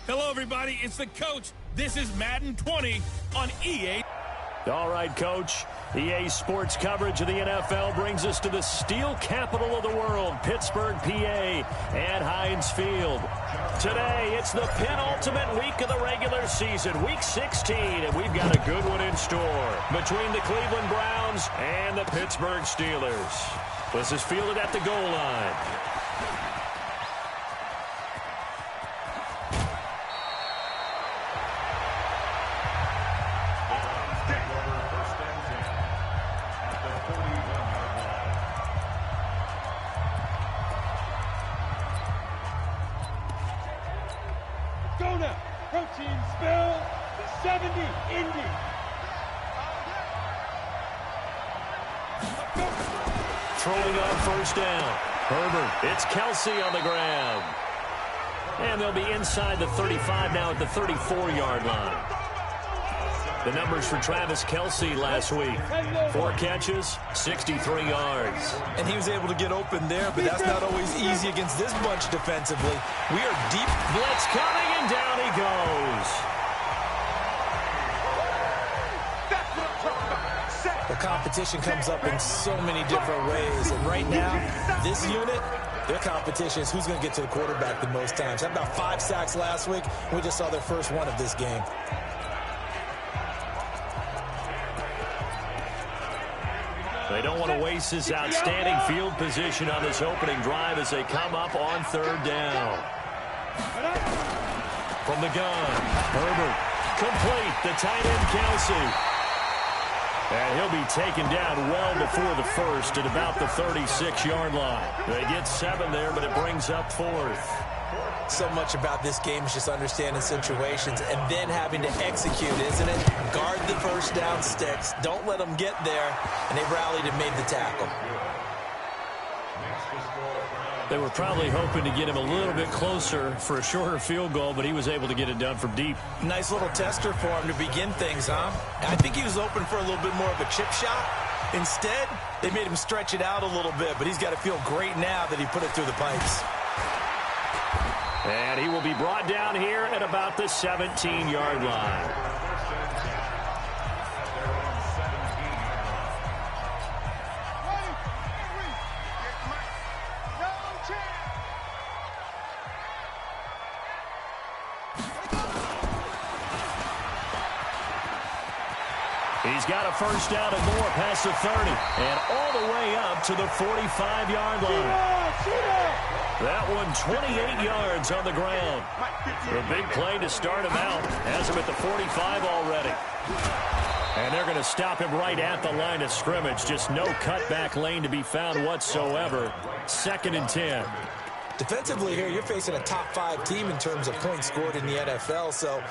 Hello, everybody. It's the coach. This is Madden 20 on EA. All right, Coach. EA Sports coverage of the NFL brings us to the steel capital of the world, Pittsburgh, PA, at Heinz Field. Today, it's the penultimate week of the regular season, Week 16, and we've got a good one in store between the Cleveland Browns and the Pittsburgh Steelers. This is fielded at the goal line. Protein spill, the 70, Indy. Throwing on first down. Herbert, it's Kelsey on the ground. And they'll be inside the 35 now at the 34-yard line. The numbers for Travis Kelsey last week. 4 catches, 63 yards. And he was able to get open there, but that's not always easy against this bunch defensively. We are deep. Blitz coming, and down he goes. The competition comes up in so many different ways. And right now, this unit, their competition is who's going to get to the quarterback the most times. Had about 5 sacks last week. We just saw their first one of this game. They don't want to waste this outstanding field position on this opening drive as they come up on third down. From the gun, Herbert, complete, the tight end Kelsey. And he'll be taken down well before the first at about the 36-yard line. They get 7 there, but it brings up 4th. So much about this game is just understanding situations and then having to execute, isn't it? Guard the first down sticks. Don't let them get there. And they rallied and made the tackle. They were probably hoping to get him a little bit closer for a shorter field goal, but he was able to get it done from deep. Nice little tester for him to begin things, huh? I think he was open for a little bit more of a chip shot. Instead, they made him stretch it out a little bit, but he's got to feel great now that he put it through the pipes. And he will be brought down here at about the 17-yard line. He's got a first down and more past the 30 and all the way up to the 45-yard line. That one 28 yards on the ground. The big play to start him out. Has him at the 45 already. And they're going to stop him right at the line of scrimmage. Just no cutback lane to be found whatsoever. 2nd and 10. Defensively here, you're facing a top 5 team in terms of points scored in the NFL. So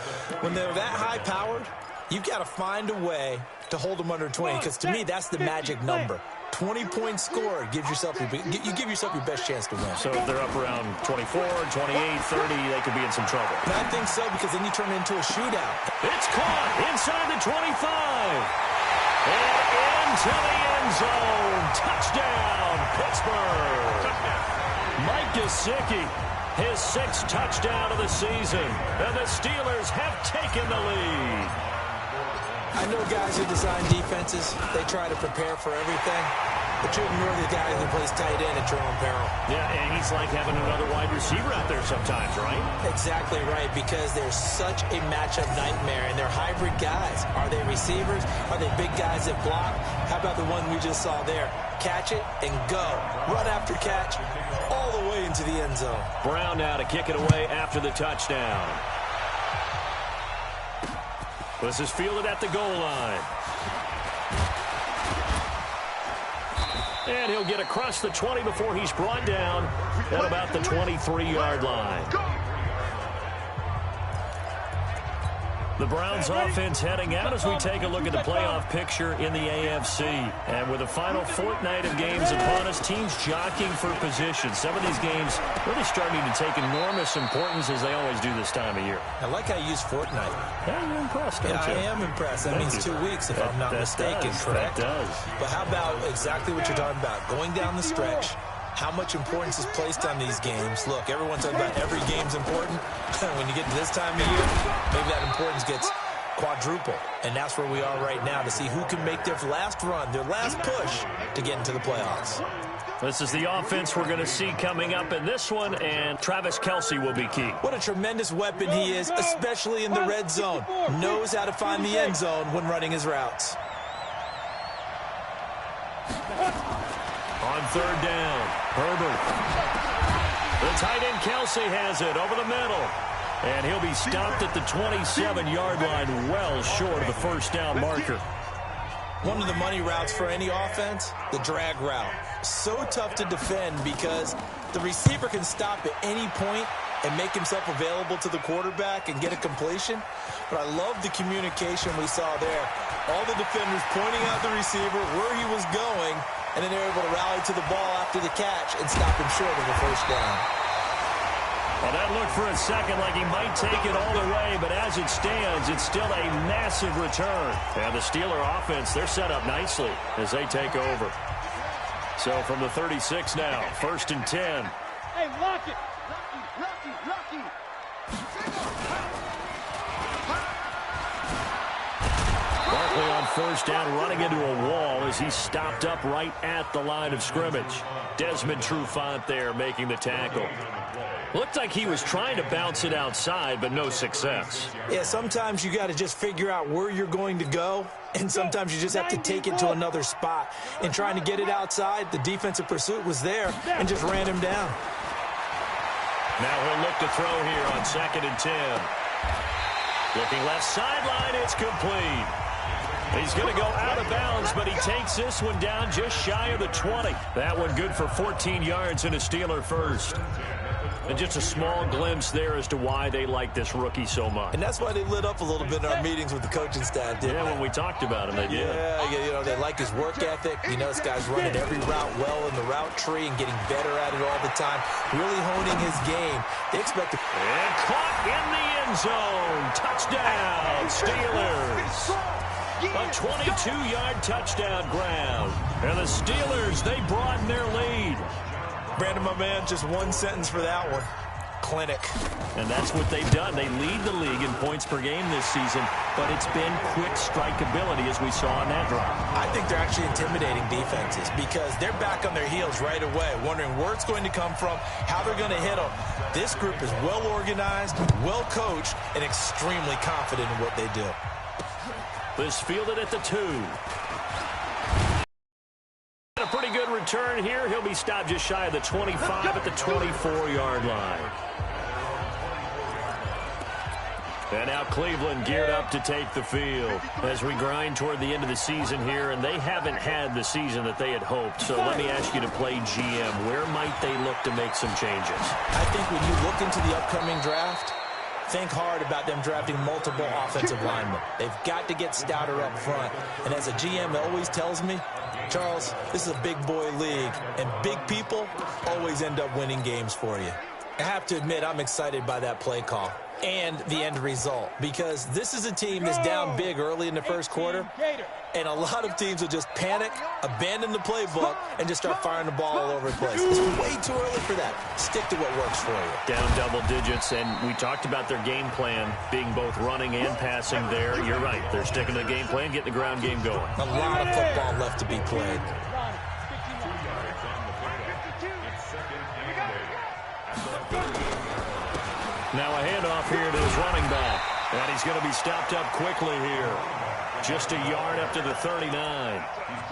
when they're that high-powered, you've got to find a way to hold them under 20, because to me, that's the magic number. 20 points scored, you give yourself your best chance to win. So if they're up around 24, 28, 30, they could be in some trouble. And I think so, because then you turn it into a shootout. It's caught inside the 25. And into the end zone. Touchdown, Pittsburgh. Mike Gesicki, his 6th touchdown of the season. And the Steelers have taken the lead. I know guys who design defenses, they try to prepare for everything. But you ignore the guy who plays tight end at your own peril. Yeah, and he's like having another wide receiver out there sometimes, right? Exactly right, because they're such a matchup nightmare, and they're hybrid guys. Are they receivers? Are they big guys that block? How about the one we just saw there? Catch it and go. Run after catch all the way into the end zone. Brown now to kick it away after the touchdown. This is fielded at the goal line. And he'll get across the 20 before he's brought down at about the 23-yard line. The Browns offense heading out as we take a look at the playoff picture in the AFC. And with the final fortnight of games upon us, teams jockeying for position. Some of these games really starting to take enormous importance as they always do this time of year. I like how you use fortnight. Yeah, you're impressed, don't you? I am impressed. That means 2 weeks, if I'm not mistaken, correct? That does. But how about exactly what you're talking about? Going down the stretch, how much importance is placed on these games. Look, everyone's talking about every game's important. When you get to this time of year, maybe that importance gets quadruple. And that's where we are right now to see who can make their last run, their last push to get into the playoffs. This is the offense we're going to see coming up in this one, and Travis Kelce will be key. What a tremendous weapon he is, especially in the red zone. Knows how to find the end zone when running his routes. On third down, Herbert. The tight end Kelce has it over the middle. And he'll be stopped at the 27-yard line, well short of the first down marker. One of the money routes for any offense, the drag route. So tough to defend because the receiver can stop at any point and make himself available to the quarterback and get a completion. But I love the communication we saw there. All the defenders pointing out the receiver, where he was going, and then they're able to rally to the ball after the catch and stop him short of the first down. Well, that looked for a second like he might take it all the way, but as it stands, it's still a massive return. And the Steeler offense, they're set up nicely as they take over. So from the 36 now, 1st and 10. Hey, lock it. Rocky. Barkley on first down, running into a wall as he's stopped up right at the line of scrimmage. Desmond Trufant there making the tackle. Looked like he was trying to bounce it outside, but no success. Yeah, sometimes you got to just figure out where you're going to go, and sometimes you just have to take it to another spot. In trying to get it outside, the defensive pursuit was there and just ran him down. Now he'll look to throw here on 2nd and 10. Looking left sideline, it's complete. He's going to go out of bounds, but he takes this one down just shy of the 20. That one good for 14 yards and a Steeler first. And just a small glimpse there as to why they like this rookie so much. And that's why they lit up a little bit in our meetings with the coaching staff, didn't they? When we talked about him, they did. Yeah, you know, they like his work ethic. You know, this guy's running every route well in the route tree and getting better at it all the time, really honing his game. They expect to... And caught in the end zone. Touchdown, Steelers. A 22-yard touchdown ground. And the Steelers, they broaden their lead. Brandon, my man, just one sentence for that one. Clinic. And that's what they've done. They lead the league in points per game this season, but it's been quick strikeability as we saw on that drive. I think they're actually intimidating defenses because they're back on their heels right away, wondering where it's going to come from, how they're going to hit them. This group is well organized, well coached, and extremely confident in what they do. This fielded at the 2. A pretty good return here. He'll be stopped just shy of the 25 at the 24-yard line. And now Cleveland geared up to take the field as we grind toward the end of the season here, and they haven't had the season that they had hoped. So let me ask you to play GM. Where might they look to make some changes? I think when you look into the upcoming draft, think hard about them drafting multiple offensive linemen. They've got to get stouter up front. And as a GM always tells me, Charles, this is a big boy league, and big people always end up winning games for you. I have to admit, I'm excited by that play call and the end result, because this is a team that's down big early in the first quarter, and a lot of teams will just panic, abandon the playbook, and just start firing the ball all over the place. It's way too early for that. Stick to what works for you. Down double digits, and we talked about their game plan being both running and passing there. You're right. They're sticking to the game plan, getting the ground game going. A lot of football left to be played. Now a handoff here to his running back. And he's going to be stopped up quickly here. Just a yard up to the 39.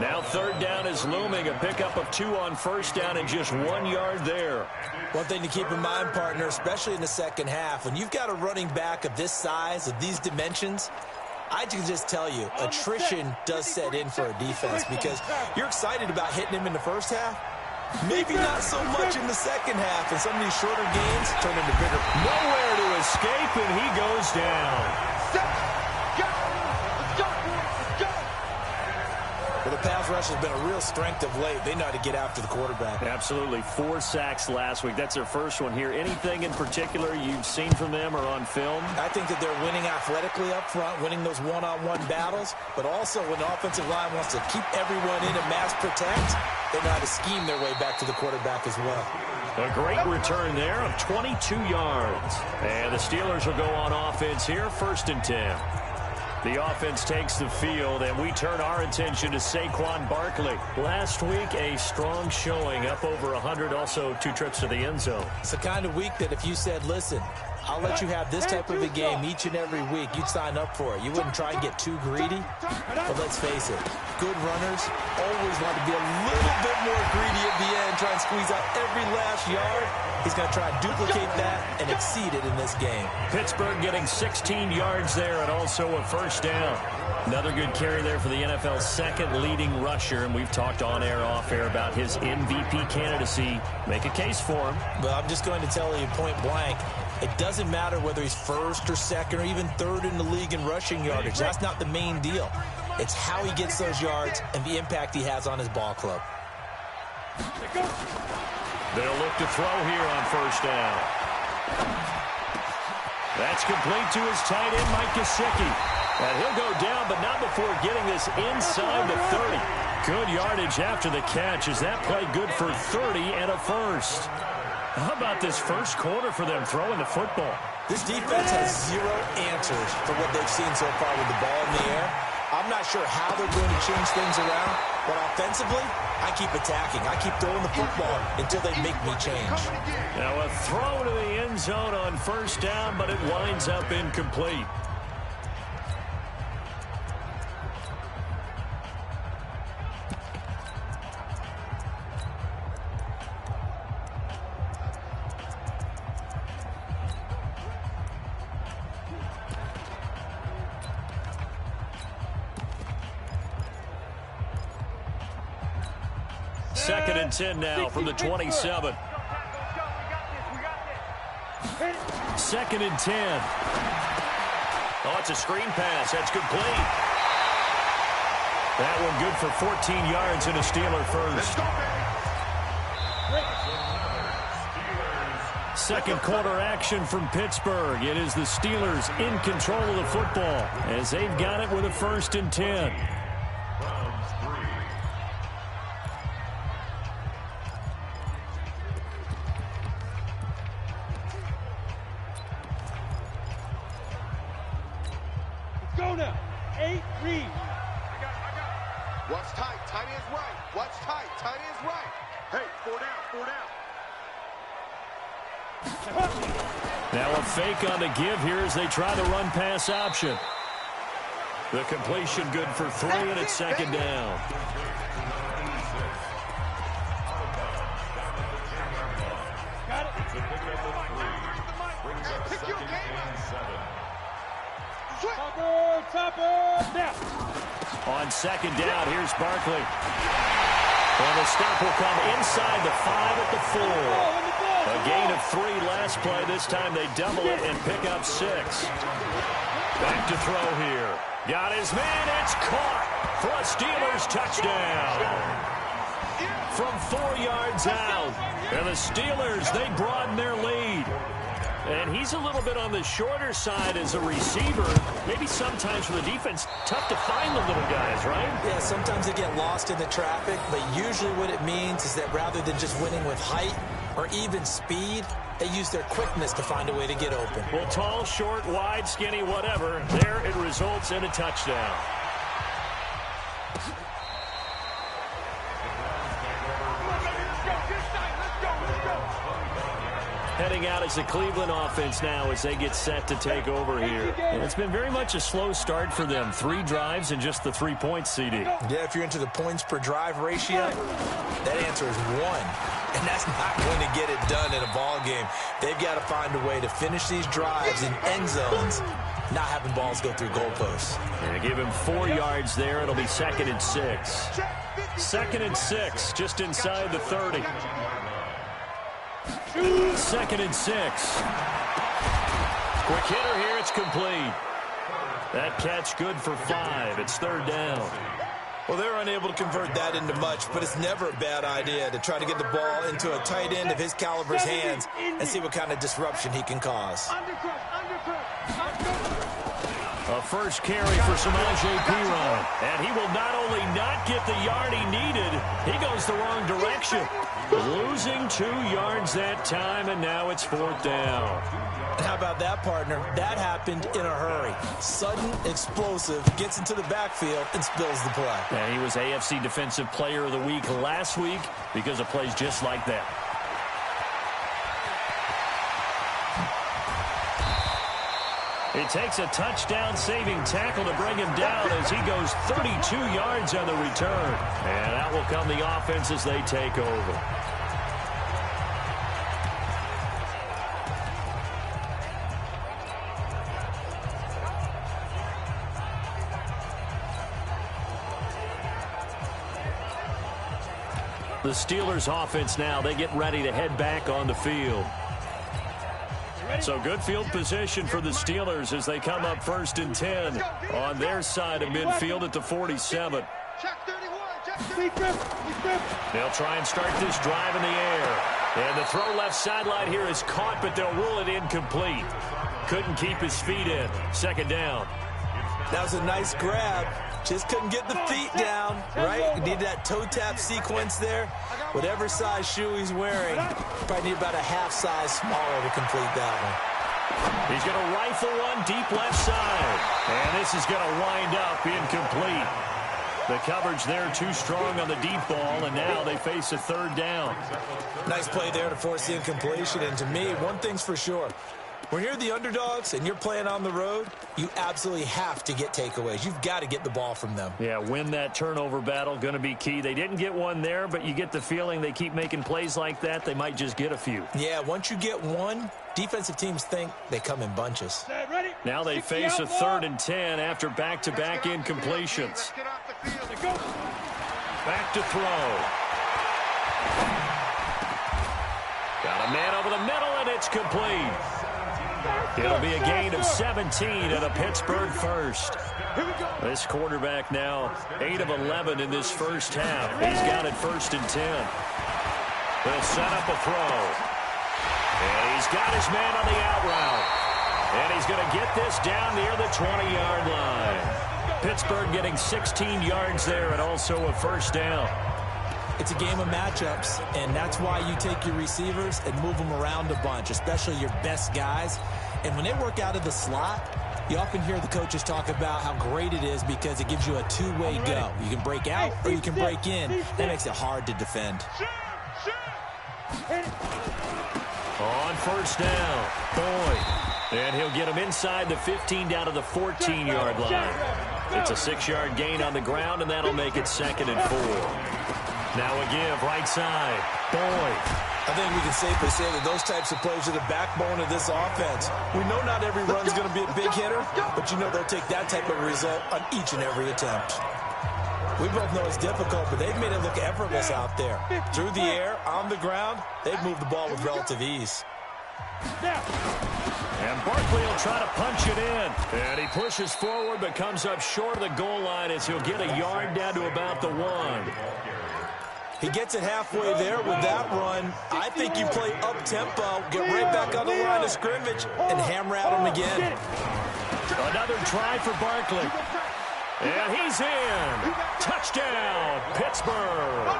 Now third down is looming. A pickup of 2 on first down and just 1 yard there. One thing to keep in mind, partner, especially in the second half, when you've got a running back of this size, of these dimensions, I can just tell you, attrition does set in for a defense because you're excited about hitting him in the first half. Maybe not so much in the second half, and some of these shorter gains turn into bigger. Nowhere to escape, and he goes down. Well, the pass rush has been a real strength of late. They know how to get after the quarterback. Absolutely. 4 sacks last week. That's their first one here. Anything in particular you've seen from them or on film? I think that they're winning athletically up front, winning those one-on-one battles, but also when the offensive line wants to keep everyone in and mass protect, they know how to scheme their way back to the quarterback as well. A great return there of 22 yards. And the Steelers will go on offense here, 1st and 10. The offense takes the field, and we turn our attention to Saquon Barkley. Last week, a strong showing, up over 100, also 2 trips to the end zone. It's the kind of week that if you said, listen, I'll let you have this type of a game each and every week, you'd sign up for it. You wouldn't try and get too greedy. But let's face it, good runners always want to be a little bit more greedy at the end, try and squeeze out every last yard. He's going to try and duplicate that and exceed it in this game. Pittsburgh getting 16 yards there and also a first down. Another good carry there for the NFL's 2nd leading rusher, and we've talked on air, off air about his MVP candidacy. Make a case for him. Well, I'm just going to tell you point blank, it doesn't matter whether he's 1st or 2nd or even 3rd in the league in rushing yardage. That's not the main deal. It's how he gets those yards and the impact he has on his ball club. They'll look to throw here on first down. That's complete to his tight end, Mike Gesicki. And he'll go down, but not before getting this inside the 30. Good yardage after the catch as that play good for 30 and a first. How about this first quarter for them throwing the football? This defense has 0 answers for what they've seen so far with the ball in the air. I'm not sure how they're going to change things around, but offensively, I keep attacking. I keep throwing the football until they make me change. Now a throw to the end zone on first down, but it winds up incomplete. Second and 10 now from the 27. 2nd and 10. Oh, it's a screen pass. That's complete. That one good for 14 yards and a Steeler first. Second quarter action from Pittsburgh. It is the Steelers in control of the football as they've got it with a 1st and 10. Go now. 8 read. Watch tight. Tight end's right. Watch tight. Tight end's right. Hey, 4 down. 4 down. Now a fake on the give here as they try the run-pass option. The completion good for 3, and it's 2nd down. Got it. Pick your game up. Topper, now. On 2nd down, here's Barkley. And the stop will come inside the 5 at the 4. A gain of 3 last play. This time they double it and pick up 6. Back to throw here. Got his man. It's caught for a Steelers touchdown. From 4 yards out. And the Steelers, they broaden their lead. And he's a little bit on the shorter side as a receiver. Maybe sometimes for the defense, tough to find the little guys, right? Yeah, sometimes they get lost in the traffic, but usually what it means is that rather than just winning with height or even speed, they use their quickness to find a way to get open. Well, tall, short, wide, skinny, whatever, there it results in a touchdown. heading out as the Cleveland offense now as they get set to take over here. And it's been very much a slow start for them. 3 drives and just the 3 points, CD. Yeah, if you're into the points per drive ratio, that answer is 1. And that's not going to get it done in a ball game. They've got to find a way to finish these drives in end zones, not having balls go through goalposts. And give him 4 yards there. It'll be 2nd and 6. 2nd and 6, just inside the 30. 2nd and 6. Quick hitter here. It's complete. That catch good for 5. It's 3rd down. Well, they're unable to convert that into much, but it's never a bad idea to try to get the ball into a tight end of his caliber's hands and see what kind of disruption he can cause. A first carry for Samaje Perine. And he will not only not get the yard he needed, he goes the wrong direction. Losing 2 yards that time, and now it's 4th down. How about that, partner? That happened in a hurry. Sudden, explosive, gets into the backfield and spills the play. And he was AFC Defensive Player of the Week last week because of plays just like that. It takes a touchdown-saving tackle to bring him down as he goes 32 yards on the return. And that will come the offense as they take over. The Steelers offense now, they get ready to head back on the field. So good field position for the Steelers as they come up 1st and 10 on their side of midfield at the 47. They'll try and start this drive in the air. And the throw left sideline here is caught, but they'll rule it incomplete. Couldn't keep his feet in. 2nd down. That was a nice grab. Just couldn't get the feet down, right? Needed that toe tap sequence there. Whatever size shoe he's wearing, probably need about a half size smaller to complete that one. He's going to rifle one deep left side. And this is going to wind up incomplete. The coverage there too strong on the deep ball, and now they face a 3rd down. Nice play there to force the incompletion. And to me, one thing's for sure. When you're the underdogs and you're playing on the road, you absolutely have to get takeaways. You've got to get the ball from them. Yeah, win that turnover battle, going to be key. They didn't get one there, but you get the feeling they keep making plays like that, they might just get a few. Yeah, once you get one, defensive teams think they come in bunches. Now they face a 3rd and 10 after back-to-back incompletions. Back to throw. Got a man over the middle, and it's complete. It'll be a gain of 17 and a Pittsburgh first. This quarterback now 8 of 11 in this first half. He's got it 1st and 10. They'll set up a throw. And he's got his man on the out route. And he's going to get this down near the 20-yard line. Pittsburgh getting 16 yards there and also a 1st down. It's a game of matchups, and that's why you take your receivers and move them around a bunch, especially your best guys. And when they work out of the slot, you often hear the coaches talk about how great it is because it gives you a two-way go. You can break out or you can break in. That makes it hard to defend. On 1st down, Boyd. And he'll get him inside the 15 down to the 14-yard line. It's a 6-yard gain on the ground, and that'll make it 2nd and 4. Now a give, right side, Boyd. I think we can safely say that those types of plays are the backbone of this offense. We know not every run's going to be a big hitter, but you know they'll take that type of result on each and every attempt. We both know it's difficult, but they've made it look effortless out there. Through the air, on the ground, they've moved the ball with relative ease. And Barkley will try to punch it in. And he pushes forward but comes up short of the goal line as he'll get a yard down to about the 1. He gets it halfway there with that run. I think you play up-tempo, get right back on the line of scrimmage, and hammer at him again. Another try for Barkley. And he's in. Touchdown, Pittsburgh.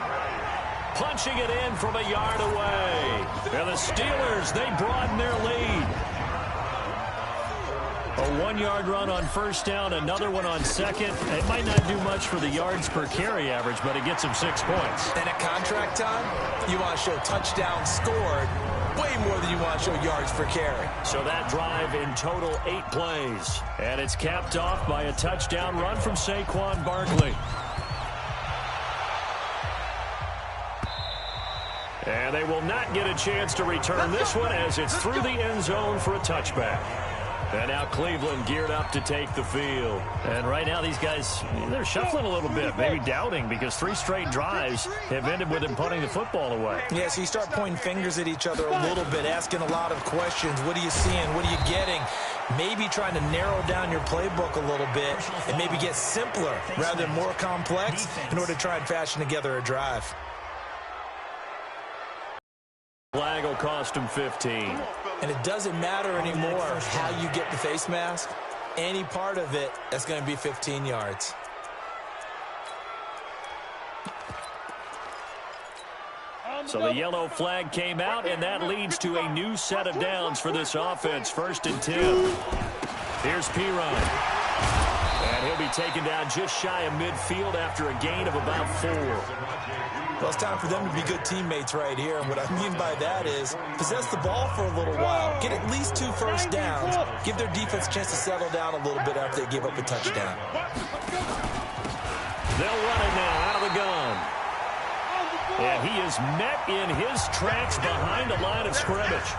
Punching it in from a yard away. And the Steelers, they broaden their lead. A 1-yard run on 1st down, another one on 2nd. It might not do much for the yards per carry average, but it gets him 6 points. And at contract time, you want to show touchdown scored, way more than you want to show yards per carry. So that drive in total 8 plays. And it's capped off by a touchdown run from Saquon Barkley. And they will not get a chance to return this one as it's through the end zone for a touchback. And now Cleveland geared up to take the field. And right now these guys, they're shuffling a little bit, maybe doubting, because 3 straight drives have ended with them putting the football away. Yeah, so you start pointing fingers at each other a little bit, asking a lot of questions. What are you seeing? What are you getting? Maybe trying to narrow down your playbook a little bit and maybe get simpler rather than more complex in order to try and fashion together a drive. Flag will cost him 15. And it doesn't matter anymore how you get the face mask. Any part of it, that's going to be 15 yards. So the yellow flag came out, and that leads to a new set of downs for this offense. 1st and 10. Here's Piron. And he'll be taken down just shy of midfield after a gain of about 4. Well, it's time for them to be good teammates right here. And what I mean by that is possess the ball for a little while, get at least 2 first downs, give their defense a chance to settle down a little bit after they give up a touchdown. They'll run it now out of the gun. And he is met in his tracks behind the line of scrimmage.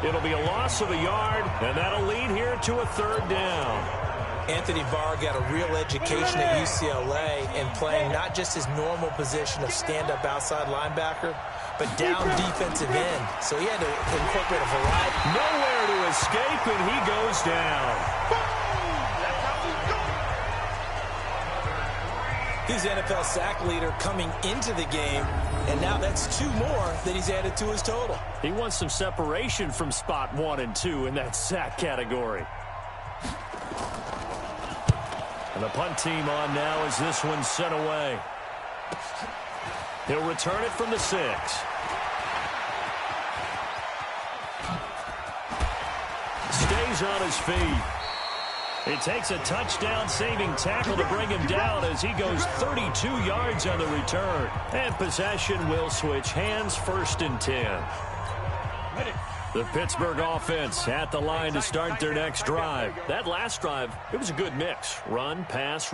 It'll be a loss of a yard, and that'll lead here to a 3rd down. Anthony Barr got a real education at UCLA in playing not just his normal position of stand-up outside linebacker, but down defensive end. So he had to incorporate a variety. Nowhere to escape, and he goes down. He's NFL sack leader coming into the game, and now that's 2 more that he's added to his total. He wants some separation from spot 1 and 2 in that sack category. And the punt team on now as this one's sent away. He'll return it from the 6. Stays on his feet. It takes a touchdown-saving tackle to bring him down as he goes 32 yards on the return. And possession will switch hands. 1st and 10. The Pittsburgh offense at the line to start their next drive. That last drive, it was a good mix. Run, pass,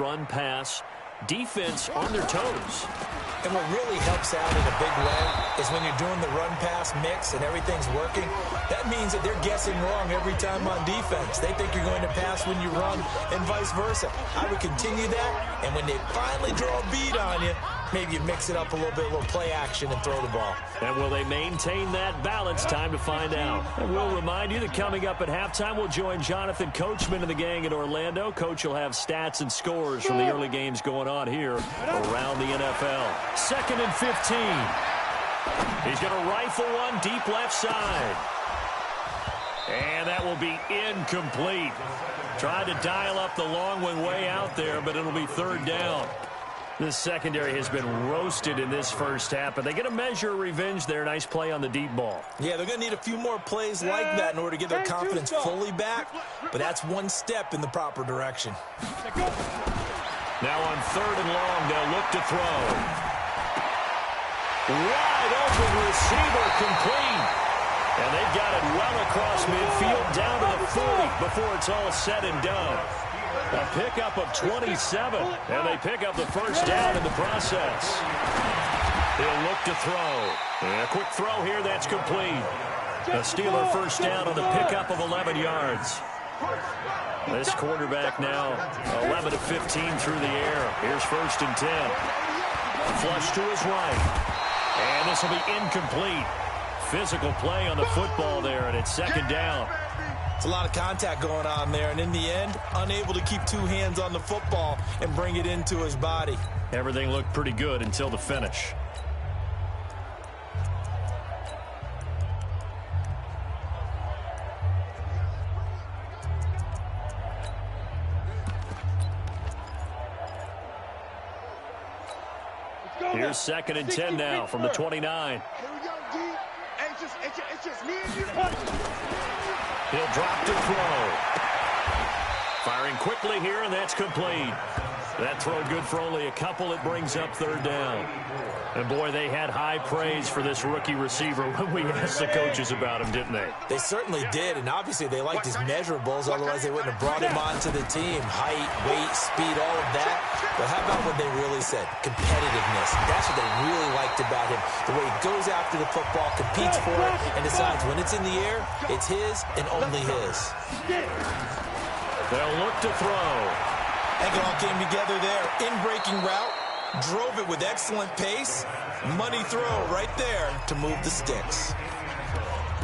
defense on their toes. And what really helps out in a big way is when you're doing the run-pass mix and everything's working, that means that they're guessing wrong every time on defense. They think you're going to pass when you run and vice versa. I would continue that, and when they finally draw a bead on you, maybe you mix it up a little bit, a little play action, and throw the ball. And will they maintain that balance? Time to find out. And we'll remind you that coming up at halftime, we'll join Jonathan Coachman and the gang in Orlando. Coach will have stats and scores from the early games going on here around the NFL. 2nd and 15. He's going to rifle one deep left side. And that will be incomplete. Tried to dial up the long one way out there, but it'll be 3rd down. This secondary has been roasted in this first half, but they get a measure of revenge there. Nice play on the deep ball. Yeah, they're going to need a few more plays like that in order to get their confidence fully back, but that's one step in the proper direction. Now on 3rd and long, they'll look to throw. Wide open receiver complete. And they've got it well across midfield down to the 40 before it's all said and done. A pickup of 27, and they pick up the 1st down in the process. He'll look to throw. And a quick throw here, that's complete. A Steeler 1st down on the pickup of 11 yards. This quarterback now 11 of 15 through the air. Here's 1st and 10. Flush to his right. And this will be incomplete. Physical play on the football there, and it's 2nd down. It's a lot of contact going on there, and in the end, unable to keep 2 hands on the football and bring it into his body. Everything looked pretty good until the finish. Here's 2nd and 10 now from the 29. He'll drop to throw. Firing quickly here, and that's complete. That throw good for only a couple. It brings up third down. And, boy, they had high praise for this rookie receiver when we asked the coaches about him, didn't they? They certainly did, and obviously they liked his measurables. Otherwise, they wouldn't have brought him onto the team. Height, weight, speed, all of that. But how about what they really said? Competitiveness. That's what they really liked about him. The way he goes after the football, competes for it, and decides when it's in the air, it's his and only his. They'll look to throw. And it all came together there. In-breaking route. Drove it with excellent pace. Money throw right there to move the sticks.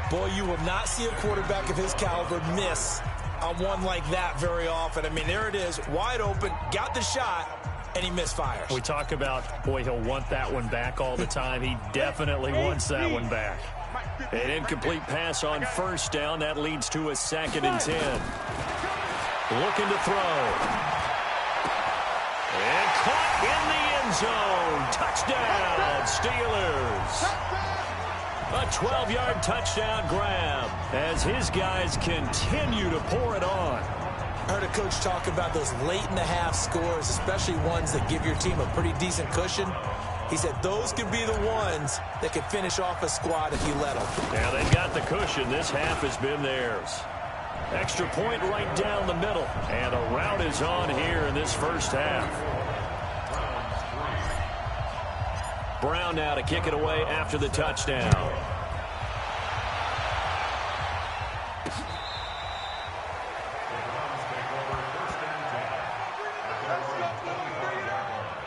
Boy, you will not see a quarterback of his caliber miss on one like that very often. I mean, there it is, wide open, got the shot, and he misfires. We talk about, boy, he'll want that one back all the time. He definitely wants that one back. An incomplete pass on first down. That leads to a 2nd and 10. Looking to throw. And caught in the end zone. Touchdown, Steelers. A 12-yard touchdown grab as his guys continue to pour it on. I heard a coach talk about those late-in-the-half scores, especially ones that give your team a pretty decent cushion. He said those could be the ones that could finish off a squad if you let them. Yeah, they've got the cushion. This half has been theirs. Extra point right down the middle. And a rout is on here in this first half. Brown now to kick it away after the touchdown.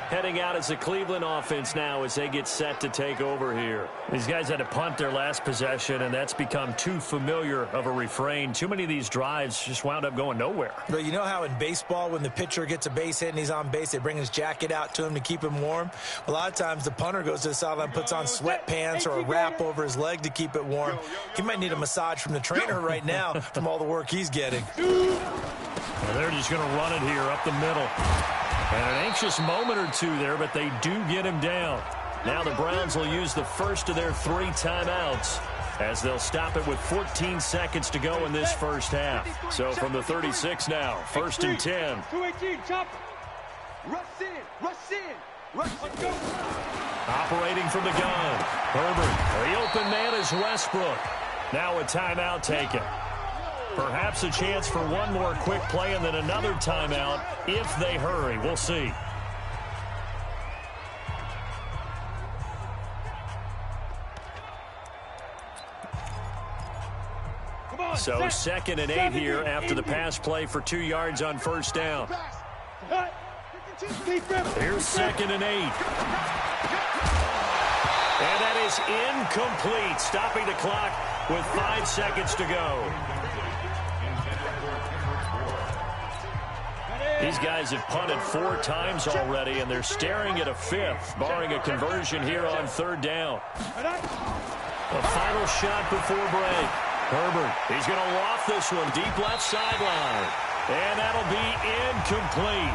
Heading out as the Cleveland offense now as they get set to take over here. These guys had to punt their last possession, and that's become too familiar of a refrain. Too many of these drives just wound up going nowhere. But you know how in baseball, when the pitcher gets a base hit and he's on base, they bring his jacket out to him to keep him warm? A lot of times the punter goes to the sideline, puts on sweatpants or a wrap over his leg to keep it warm. He might need a massage from the trainer right now from all the work he's getting. Well, they're just going to run it here up the middle. And an anxious moment or two there, but they do get him down. Now the Browns will use the first of their 3 timeouts as they'll stop it with 14 seconds to go in this first half. So from the 36 now, 1st and 10. 218, chop. Rush in. Let's go. Operating from the gun. Herbert. The open man is Westbrook. Now a timeout taken. Perhaps a chance for one more quick play and then another timeout if they hurry. We'll see. So 2nd and 8 here after the pass play for 2 yards on first down. Here's 2nd and 8. And that is incomplete, stopping the clock with 5 seconds to go. These guys have punted 4 times already, and they're staring at a 5th, barring a conversion here on 3rd down. A final shot before break. Herbert, he's going to loft this one deep left sideline. And that'll be incomplete.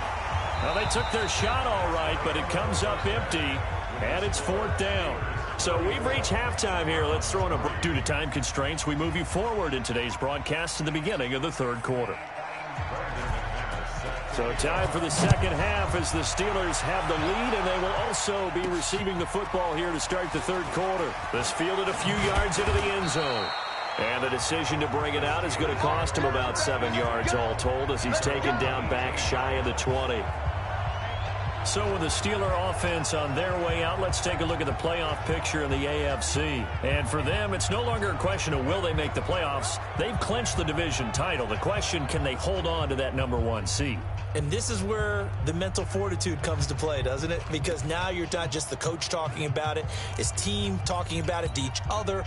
Well, they took their shot all right, but it comes up empty, and it's 4th down. So we've reached halftime here. Let's throw in a break. Due to time constraints, we move you forward in today's broadcast to the beginning of the 3rd quarter. So time for the 2nd half as the Steelers have the lead, and they will also be receiving the football here to start the 3rd quarter. This fielded a few yards into the end zone. And the decision to bring it out is going to cost him about 7 yards all told as he's taken down back shy of the 20. So with the Steeler offense on their way out, let's take a look at the playoff picture in the AFC. And for them, it's no longer a question of will they make the playoffs. They've clinched the division title. The question, can they hold on to that #1 seed? And this is where the mental fortitude comes to play, doesn't it? Because now you're not just the coach talking about it, his team talking about it to each other,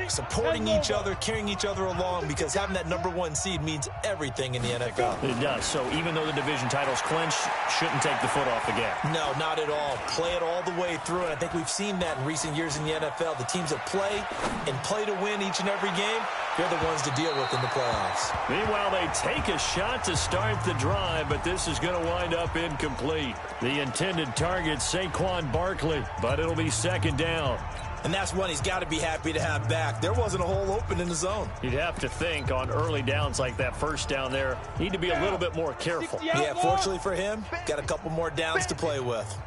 supporting each other, carrying each other along, because having that #1 seed means everything in the NFL. It does. So even though the division title's clinched, shouldn't take the foot off the gas. No, not at all. Play it all the way through, and I think we've seen that in recent years in the NFL. The teams that play and play to win each and every game, they're the ones to deal with in the playoffs. Meanwhile, they take a shot to start the drive, but this is going to wind up incomplete. The intended target, Saquon Barkley, but it'll be 2nd down. And that's one he's got to be happy to have back. There wasn't a hole open in the zone. You'd have to think on early downs like that first down there, need to be a little bit more careful. Yeah, fortunately for him, got a couple more downs to play with.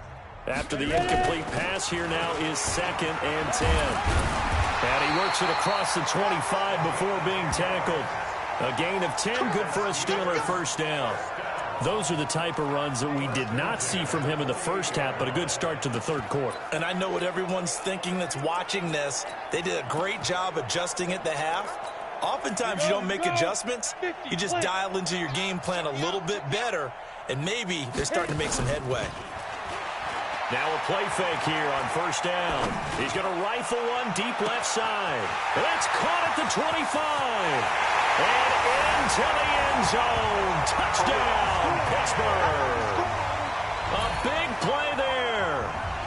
After the incomplete pass, here now is 2nd and 10. And he works it across the 25 before being tackled. A gain of 10, good for a Steeler first down. Those are the type of runs that we did not see from him in the first half, but a good start to the third quarter. And I know what everyone's thinking that's watching this. They did a great job adjusting at the half. Oftentimes you don't make adjustments. You just dial into your game plan a little bit better, and maybe they're starting to make some headway. Now a play fake here on first down. He's going to rifle one deep left side. That's caught at the 25. And into the end zone. Touchdown, Pittsburgh. A big play there.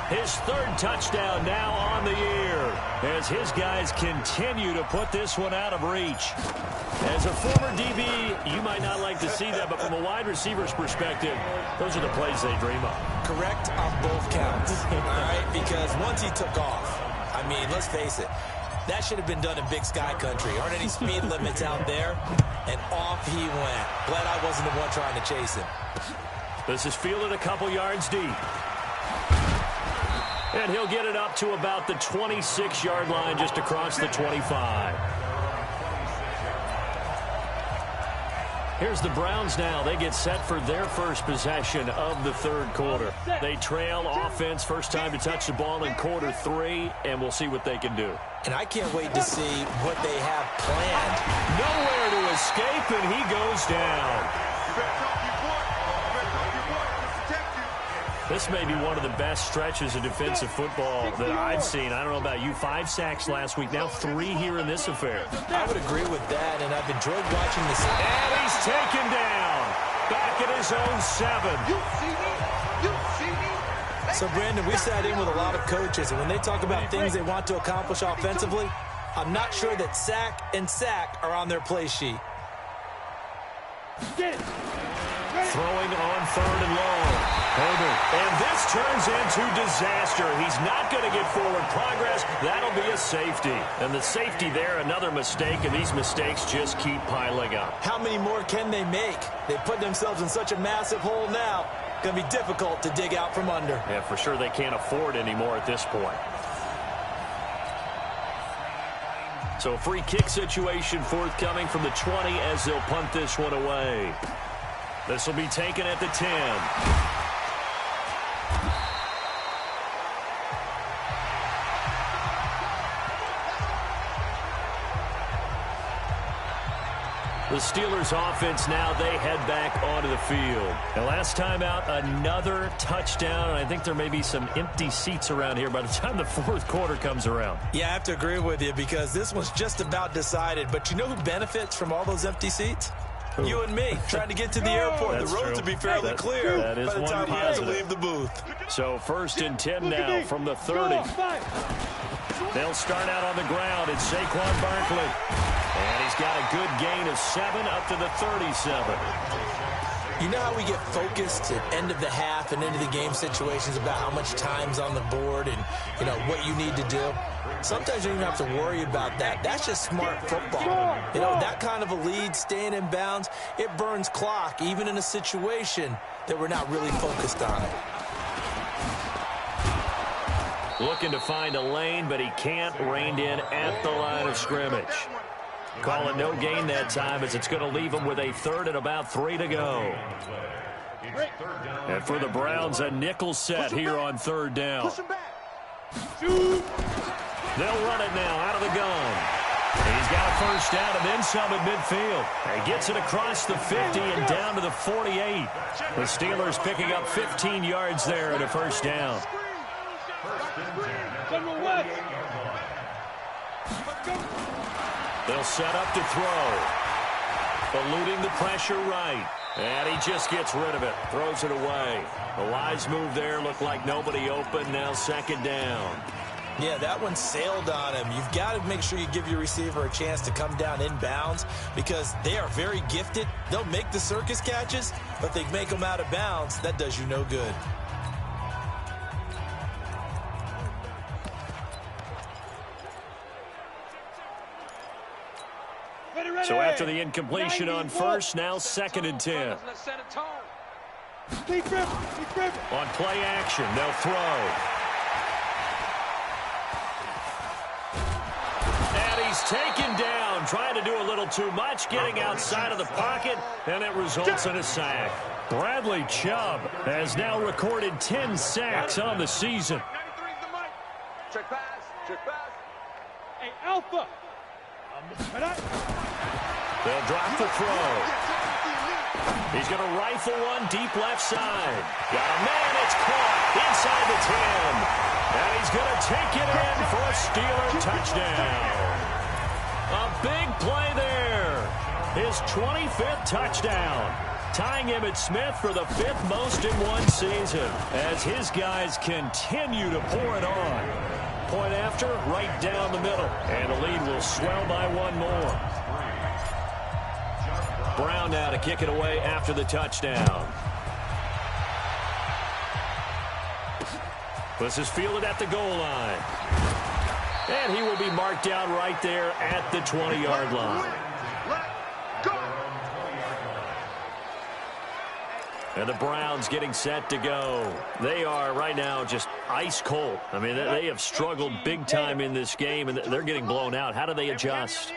His 3rd touchdown now on the year as his guys continue to put this one out of reach. As a former DB, you might not like to see that, but from a wide receiver's perspective, those are the plays they dream of. Correct on both counts, all right? Because once he took off, I mean, let's face it, that should have been done in Big Sky Country. Aren't any speed limits out there? And off he went. Glad I wasn't the one trying to chase him. This is fielded a couple yards deep. And he'll get it up to about the 26-yard line just across the 25. Here's the Browns now. They get set for their first possession of the third quarter. They trail offense, first time to touch the ball in quarter 3, and we'll see what they can do. And I can't wait to see what they have planned. Nowhere to escape, and he goes down. This may be one of the best stretches of defensive football that I've seen. I don't know about you. 5 sacks last week, now 3 here in this affair. I would agree with that, and I've enjoyed watching this. And he's taken down. Back at his own 7. You see me? You see me? So, Brandon, we sat in with a lot of coaches, and when they talk about things they want to accomplish offensively, I'm not sure that sack and sack are on their play sheet. Throwing on 3rd and long. Herbert. And this turns into disaster. He's not going to get forward progress. That'll be a safety. And the safety there, another mistake, and these mistakes just keep piling up. How many more can they make? They put themselves in such a massive hole now. Going to be difficult to dig out from under. Yeah, for sure they can't afford anymore at this point. So free kick situation forthcoming from the 20 as they'll punt this one away. This will be taken at the 10. The Steelers offense now, they head back onto the field. And last time out, another touchdown, and I think there may be some empty seats around here by the time the fourth quarter comes around. Yeah, I have to agree with you because this one's just about decided. But you know who benefits from all those empty seats? Who? You and me, trying to get to the airport. That's the roads will be fairly clear that is by the time we have to leave the booth. So 1st and 10 now from the 30. They'll start out on the ground. It's Saquon Barkley. And he's got a good gain of 7 up to the 37. You know how we get focused at end of the half and into the game situations about how much time's on the board and, you know, what you need to do? Sometimes you don't even have to worry about that. That's just smart football. You know, that kind of a lead, staying in bounds, it burns clock, even in a situation that we're not really focused on it. Looking to find a lane, but he can't. Reined in at the line of scrimmage. Call it no gain that time as it's going to leave him with a 3rd and about 3 to go. And for the Browns, a nickel set here on 3rd down. They'll run it now out of the gun. He's got a first down and then some at midfield. He gets it across the 50 and down to the 48. The Steelers picking up 15 yards there at a first down. They'll set up to throw. Eluding the pressure right. And he just gets rid of it. Throws it away. A wise move there. Looked like nobody open. Now 2nd down. Yeah, that one sailed on him. You've got to make sure you give your receiver a chance to come down in bounds because they are very gifted. They'll make the circus catches, but they make them out of bounds. That does you no good. So after the incompletion on first, now 2nd and 10. On play action, they'll throw. And he's taken down, trying to do a little too much, getting outside of the pocket, and it results in a sack. Bradley Chubb has now recorded 10 sacks on the season. Check pass. Check pass. Hey, Alpha. They'll drop the throw. He's going to rifle one deep left side. Got a man, it's caught inside the 10. And he's going to take it in for a Steeler touchdown. A big play there. His 25th touchdown. Tying him at Smith for the 5th most in one season. As his guys continue to pour it on. Point after, right down the middle. And the lead will swell by one more. Brown now to kick it away after the touchdown. This is fielded at the goal line. And he will be marked down right there at the 20-yard line. And the Browns getting set to go. They are right now just ice cold. I mean, they have struggled big time in this game, and they're getting blown out. How do they adjust?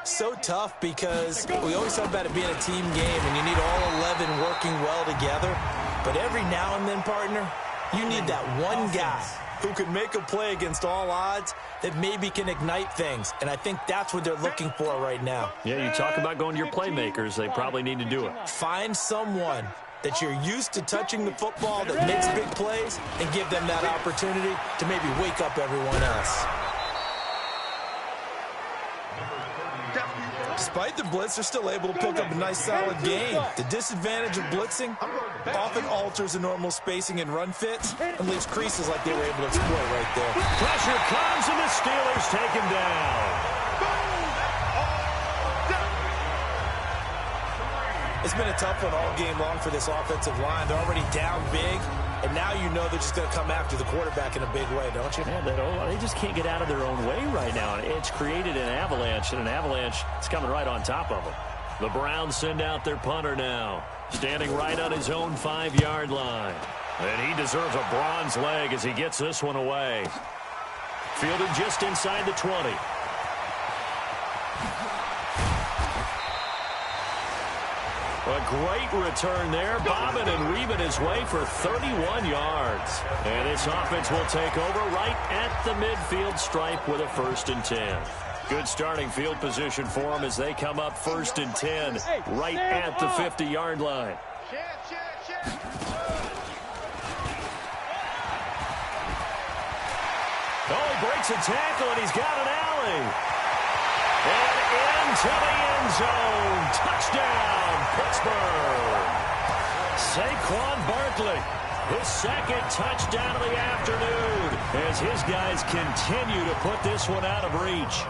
So tough because we always talk about it being a team game, and you need all 11 working well together. But every now and then, partner, you need that one guy who can make a play against all odds that maybe can ignite things. And I think that's what they're looking for right now. Yeah, you talk about going to your playmakers. They probably need to do it. Find someone that you're used to touching the football that makes big plays and give them that opportunity to maybe wake up everyone else. Despite the blitz, they're still able to pick up a nice, solid game. The disadvantage of blitzing often alters the normal spacing and run fits and leaves creases like they were able to exploit right there. Pressure comes, and the Steelers take him down. It's been a tough one all game long for this offensive line. They're already down big, and now you know they're just going to come after the quarterback in a big way, don't you? Yeah, they just can't get out of their own way right now. It's created an avalanche, and an avalanche is coming right on top of them. The Browns send out their punter now, standing right on his own 5-yard line. And he deserves a bronze leg as he gets this one away. Fielded just inside the 20. A great return there, bobbing and weaving his way for 31 yards. And this offense will take over right at the midfield stripe with a 1st and 10. Good starting field position for them as they come up 1st and 10 right at the 50-yard line. Oh, he breaks a tackle, and he's got an alley. And into the end zone. Touchdown, Pittsburgh. Saquon Barkley, his 2nd touchdown of the afternoon as his guys continue to put this one out of reach.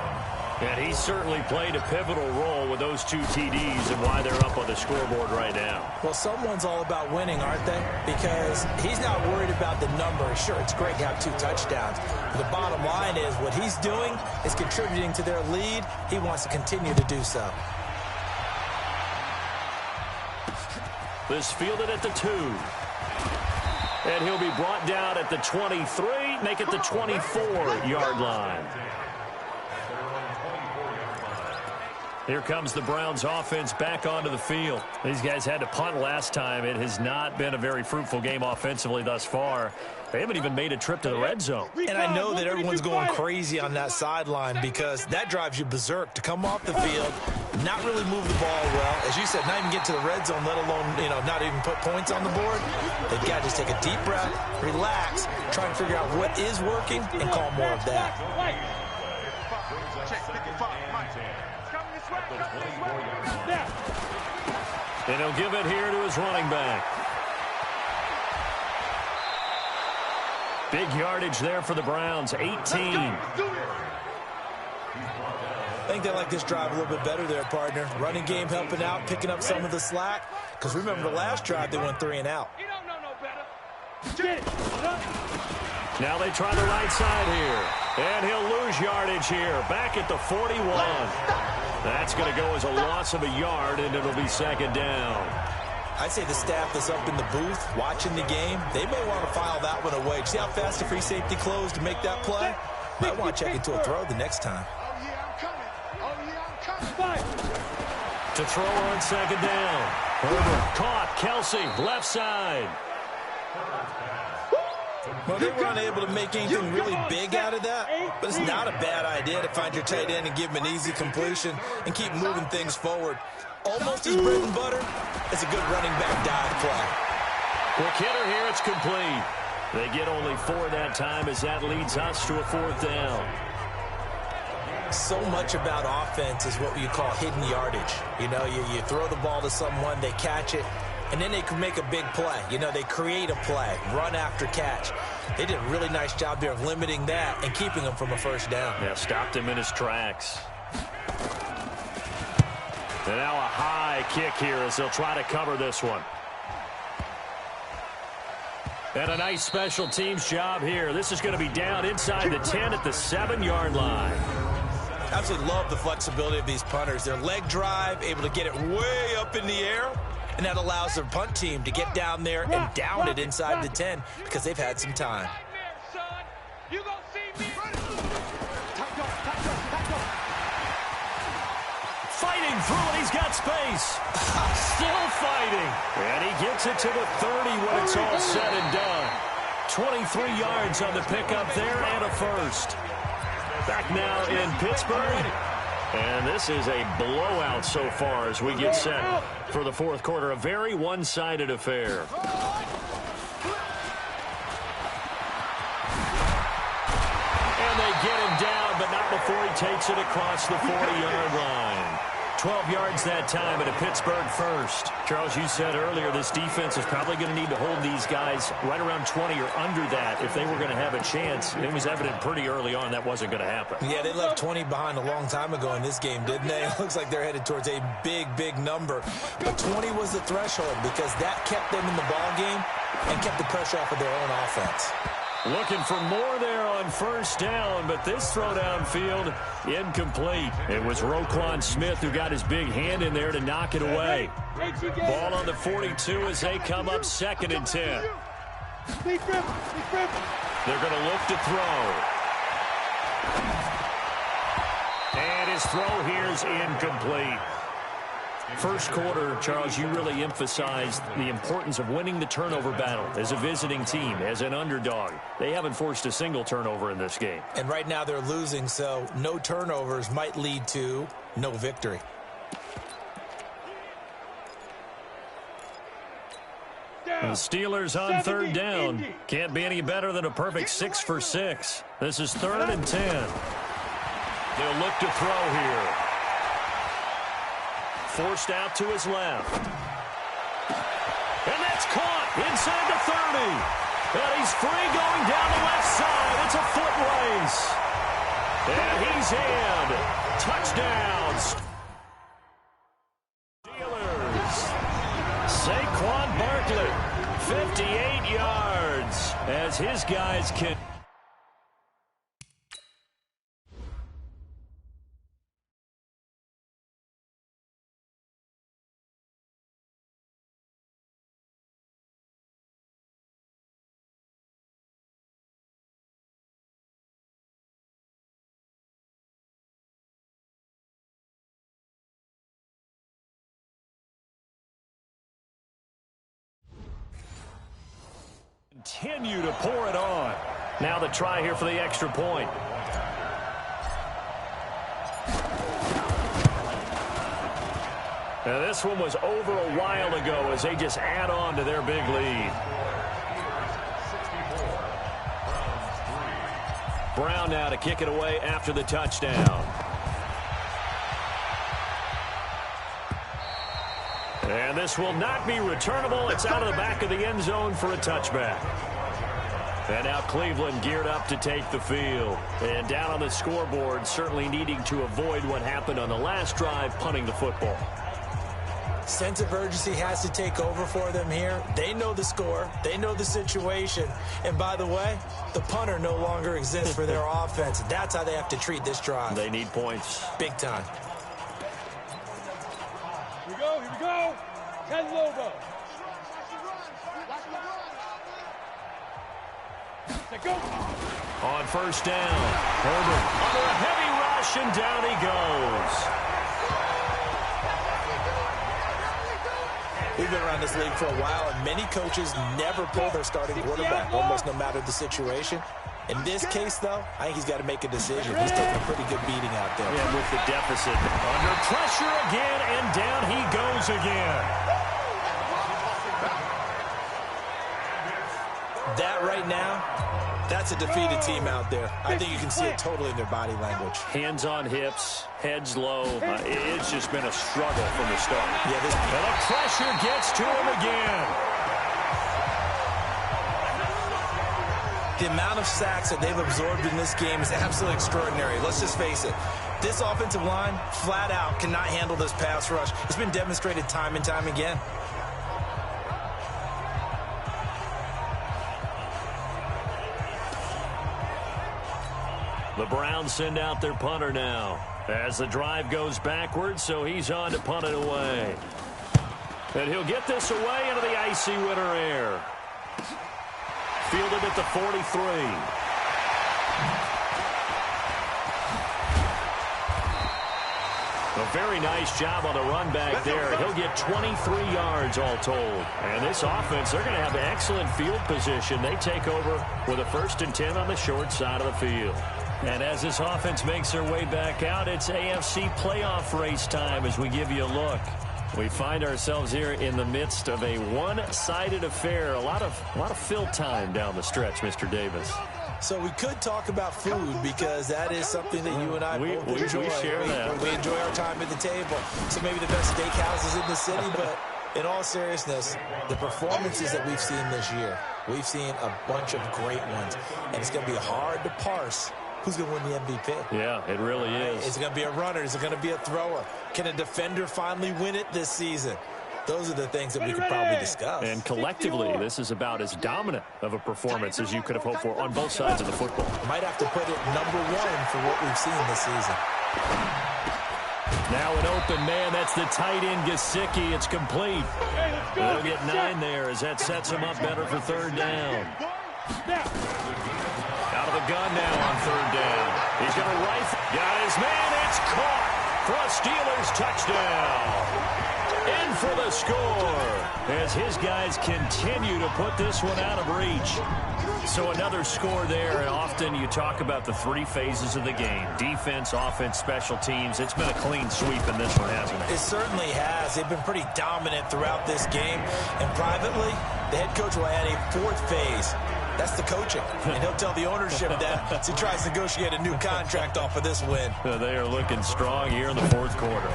And he certainly played a pivotal role with those 2 TDs and why they're up on the scoreboard right now. Well, someone's all about winning, aren't they? Because he's not worried about the number. Sure, it's great to have 2 touchdowns. But the bottom line is what he's doing is contributing to their lead. He wants to continue to do so. This fielded at the 2. And he'll be brought down at the 23, make it the 24-yard line. Here comes the Browns offense back onto the field. These guys had to punt last time. It has not been a very fruitful game offensively thus far. They haven't even made a trip to the red zone. And I know that everyone's going crazy on that sideline because that drives you berserk to come off the field, not really move the ball well. As you said, not even get to the red zone, let alone, not even put points on the board. They've got to just take a deep breath, relax, try and figure out what is working, and call more of that. And he'll give it here to his running back. Big yardage there for the Browns, 18. I think they like this drive a little bit better there, partner. Running game helping out, picking up some of the slack. Because remember the last drive, they went 3 and out. You don't know no better. Now they try the right side here. And he'll lose yardage here. Back at the 41. That's going to go as a loss of a yard, and it'll be second down. I'd say the staff that's up in the booth watching the game, they may want to file that one away. See how fast the free safety closed to make that play? Might want to check into a throw the next time. Oh, yeah, I'm coming. Oh, yeah, I'm coming. To throw on second down. Herbert caught. Kelsey, left side. Well, they were unable to make anything really big out of that, but it's not a bad idea to find your tight end and give him an easy completion and keep moving things forward. Almost his bread and butter is a good running back dive play. Quick hitter here, it's complete. They get only 4 that time as that leads us to a 4th down. So much about offense is what you call hidden yardage. You know, you throw the ball to someone, they catch it, and then they can make a big play. You know, they create a play, run after catch. They did a really nice job there of limiting that and keeping him from a first down. Yeah, stopped him in his tracks. And now a high kick here as they'll try to cover this one. And a nice special teams job here. This is going to be down inside the 10 at the 7-yard line. Absolutely love the flexibility of these punters. Their leg drive, able to get it way up in the air, and that allows their punt team to get down there and down it inside the 10 because they've had some time. Fighting through it, he's got space. Still fighting. And he gets it to the 30 when it's all said and done. 23 yards on the pickup there and a first. Back now in Pittsburgh. And this is a blowout so far as we get set for the fourth quarter. A very one-sided affair. And they get him down, but not before he takes it across the 40-yard line. 12 yards that time and a Pittsburgh first. Charles, you said earlier this defense is probably going to need to hold these guys right around 20 or under that if they were going to have a chance. It was evident pretty early on that wasn't going to happen. Yeah, they left 20 behind a long time ago in this game, didn't they? It looks like they're headed towards a big, big number. But 20 was the threshold because that kept them in the ball game and kept the pressure off of their own offense. Looking for more there on first down, but this throw downfield incomplete. It was Roquan Smith who got his big hand in there to knock it away. Ball on the 42 as they come up 2nd and 10. They're going to look to throw. And his throw here is incomplete. First quarter, Charles, you really emphasized the importance of winning the turnover battle as a visiting team, as an underdog. They haven't forced a single turnover in this game. And right now they're losing, so no turnovers might lead to no victory. The Steelers on 3rd down. Can't be any better than a perfect 6 for 6. This is 3rd and 10. They'll look to throw here. Forced out to his left. And that's caught inside the 30. And he's free going down the left side. It's a foot race. And he's in. Touchdowns. Steelers. Saquon Barkley, 58 yards as his guys can. Continue to pour it on. Now the try here for the extra point. Now this one was over a while ago as they just add on to their big lead. Brown now to kick it away after the touchdown. And this will not be returnable. It's out of the back of the end zone for a touchback. And now Cleveland geared up to take the field. And down on the scoreboard, certainly needing to avoid what happened on the last drive, punting the football. Sense of urgency has to take over for them here. They know the score. They know the situation. And by the way, the punter no longer exists for their offense. That's how they have to treat this drive. They need points. Big time. Here we go. Ted Lobo. Go. On first down, Herbert under a heavy rush, and down he goes. We've been around this league for a while, and many coaches never pull their starting quarterback, almost no matter the situation. In this case, though, I think he's got to make a decision. He's taking a pretty good beating out there. Yeah, with the deficit. Under pressure again, and down he goes again. That right now, that's a defeated team out there. I think you can see it totally in their body language. Hands on hips, heads low. It's just been a struggle from the start. Yeah, and the pressure gets to him again. The amount of sacks that they've absorbed in this game is absolutely extraordinary. Let's just face it. This offensive line, flat out, cannot handle this pass rush. It's been demonstrated time and time again. The Browns send out their punter now as the drive goes backwards, so he's on to punt it away. And he'll get this away into the icy winter air. Fielded at the 43. A very nice job on the run back there. He'll get 23 yards all told. And this offense, they're going to have excellent field position. They take over with a 1st and 10 on the short side of the field. And as this offense makes their way back out, it's AFC playoff race time as we give you a look. We find ourselves here in the midst of a one-sided affair. A lot of fill time down the stretch, Mr. Davis. So we could talk about food because that is something that you and I both enjoy. We share that. We enjoy our time at the table. So maybe the best steakhouses in the city, but in all seriousness, the performances that we've seen this year, we've seen a bunch of great ones, and it's going to be hard to parse who's going to win the MVP. Yeah, it really is. Is it going to be a runner? Is it going to be a thrower? Can a defender finally win it this season? Those are the things that we could probably discuss. And collectively, this is about as dominant of a performance as you could have hoped for on both sides of the football. Might have to put it number 1 for what we've seen this season. Now an open man. That's the tight end, Gesicki. It's complete. They'll get 9 there as that sets him up better for 3rd down. Out of the gun now on 3rd down. He's going to rifle. Got his man. It's caught for a Steelers touchdown. In for the score as his guys continue to put this one out of reach. So another score there, and often you talk about the 3 phases of the game. Defense, offense, special teams. It's been a clean sweep in this one, hasn't it? It certainly has. They've been pretty dominant throughout this game. And privately, the head coach will add a 4th phase. That's the coaching. And he'll tell the ownership that as he tries to negotiate a new contract off of this win. They are looking strong here in the 4th quarter.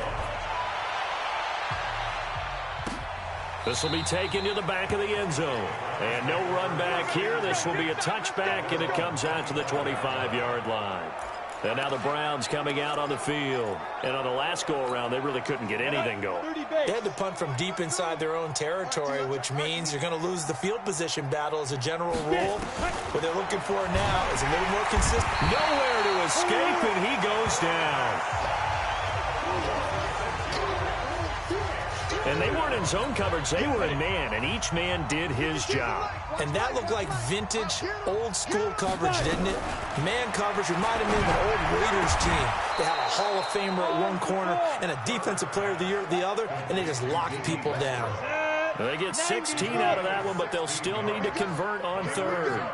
This will be taken to the back of the end zone. And no run back here. This will be a touchback, and it comes out to the 25-yard line. And now the Browns coming out on the field. And on the last go-around, they really couldn't get anything going. They had to punt from deep inside their own territory, which means you're going to lose the field position battle as a general rule. What they're looking for now is a little more consistent. Nowhere to escape, and he goes down. And they weren't in zone coverage. They were in man, and each man did his job. And that looked like vintage, old-school coverage, didn't it? Man coverage reminded me of an old Raiders team. They had a Hall of Famer at one corner and a Defensive Player of the Year at the other, and they just locked people down. They get 16 out of that one, but they'll still need to convert on 3rd.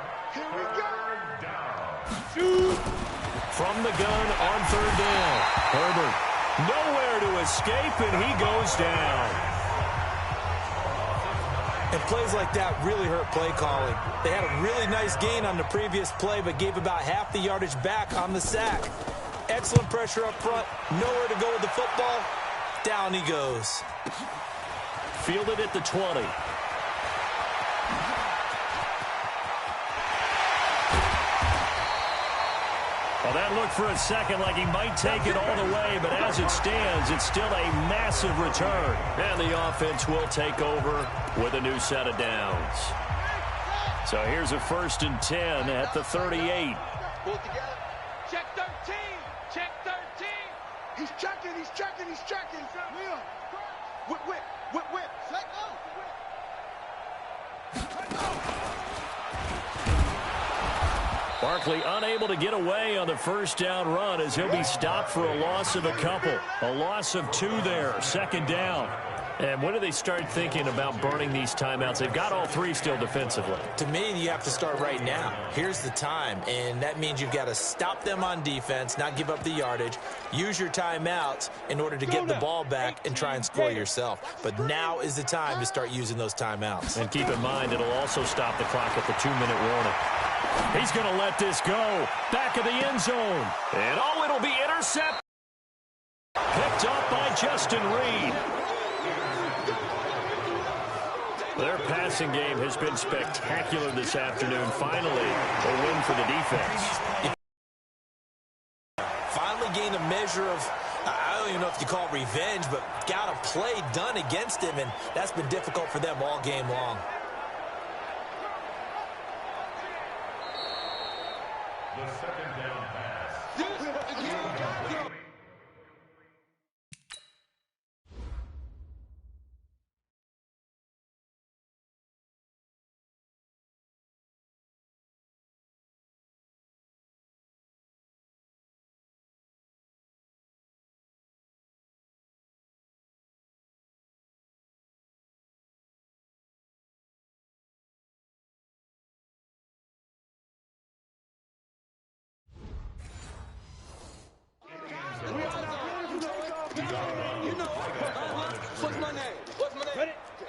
From the gun on 3rd down. Herbert. Nowhere to escape, and he goes down. And plays like that really hurt play calling. They had a really nice gain on the previous play, but gave about half the yardage back on the sack. Excellent pressure up front. Nowhere to go with the football. Down he goes. Fielded at the 20. Well, that looked for a second like he might take it all the way, but as it stands, it's still a massive return. And the offense will take over with a new set of downs. So here's a 1st and 10 at the 38. Pull it together. Check 13. Check 13. He's checking. He's checking. He's checking. Leon. Whip, whip, whip, whip. Let go. Barkley unable to get away on the 1st down run as he'll be stopped for a loss of a couple. A loss of 2 there, 2nd down. And when do they start thinking about burning these timeouts? They've got all 3 still defensively. To me, you have to start right now. Here's the time, and that means you've got to stop them on defense, not give up the yardage, use your timeouts in order to get the ball back and try and score yourself. But now is the time to start using those timeouts. And keep in mind, it'll also stop the clock at the 2-minute warning. He's going to let this go. Back of the end zone. And it'll be intercepted. Picked up by Justin Reed. Their passing game has been spectacular this afternoon. Finally, a win for the defense. Finally gained a measure of, I don't even know if you call it revenge, but got a play done against him, and that's been difficult for them all game long. The 2nd down pass.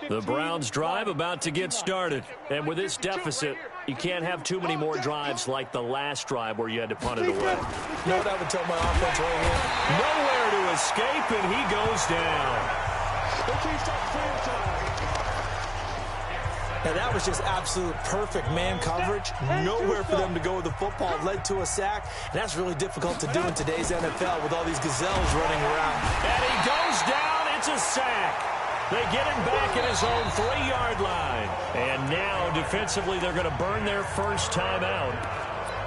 The Browns drive about to get started. And with this deficit, you can't have too many more drives like the last drive where you had to punt it away. You know what I would tell my offense right here? Nowhere to escape, and he goes down. And that was just absolute perfect man coverage. Nowhere for them to go with the football. Led to a sack. And that's really difficult to do in today's NFL with all these gazelles running around. And he goes down. It's a sack. They get him back at his own 3-yard line. And now, defensively, they're going to burn their first time out.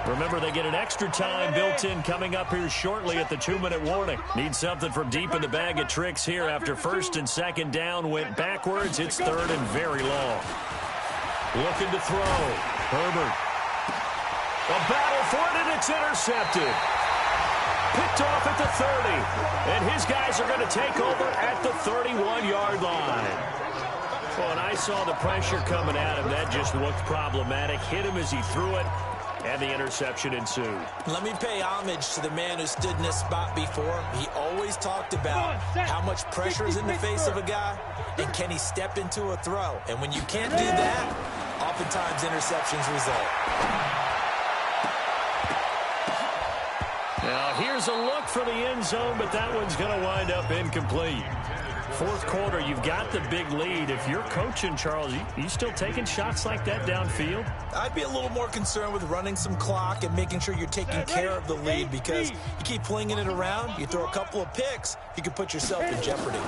Remember, they get an extra time built in coming up here shortly at the 2-minute warning. Need something from deep in the bag of tricks here after 1st and 2nd down went backwards. It's 3rd and very long. Looking to throw. Herbert. A battle for it, and it's intercepted. Picked off at the 30. And his guys are going to take over at the 31-yard line. Well, and I saw the pressure coming at him. That just looked problematic. Hit him as he threw it, and the interception ensued. Let me pay homage to the man who stood in this spot before. He always talked about how much pressure is in the face of a guy, and can he step into a throw. And when you can't do that, oftentimes interceptions result. Now, here's a look for the end zone, but that one's going to wind up incomplete. 4th quarter, you've got the big lead. If you're coaching, Charles, you still taking shots like that downfield? I'd be a little more concerned with running some clock and making sure you're taking care of the lead, because you keep flinging it around, you throw a couple of picks, you can put yourself in jeopardy.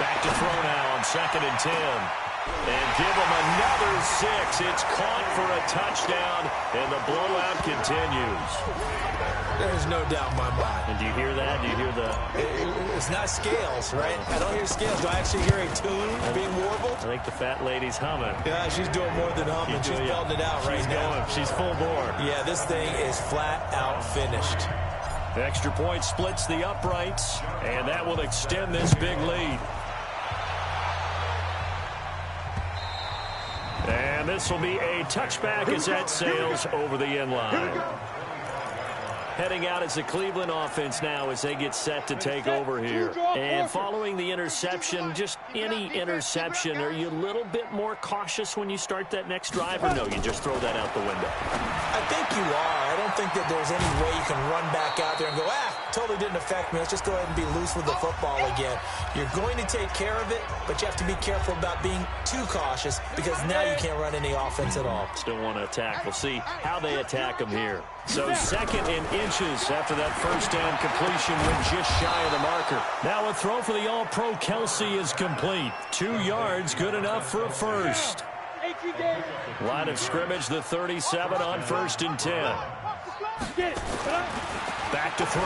Back to throw now on 2nd and 10. And give them another 6. It's caught for a touchdown, and the blowout continues. There's no doubt in my mind. And do you hear that? Do you hear the... It's not scales, right? I don't hear scales. Do I actually hear a tune being warbled? I think the fat lady's humming. Yeah, she's doing more than humming. She's belting it out right now. She's full bore. Yeah, this thing is flat out finished. Extra point splits the uprights, and that will extend this big lead. And this will be a touchback as that sails over the end line. Heading out as the Cleveland offense now as they get set to take over here. And following the interception, just any interception, are you a little bit more cautious when you start that next drive, or no, you just throw that out the window? I think you are. I don't think that there's any way you can run back out there and go, totally didn't affect me. Let's just go ahead and be loose with the football again. You're going to take care of it, but you have to be careful about being too cautious because now you can't run any offense at all. Still want to attack. We'll see how they attack him here. So 2nd and inches after that first down completion went just shy of the marker. Now a throw for the All-Pro Kelsey is complete. 2 yards, good enough for a first. Line of scrimmage, the 37 on 1st and 10. Back to throw.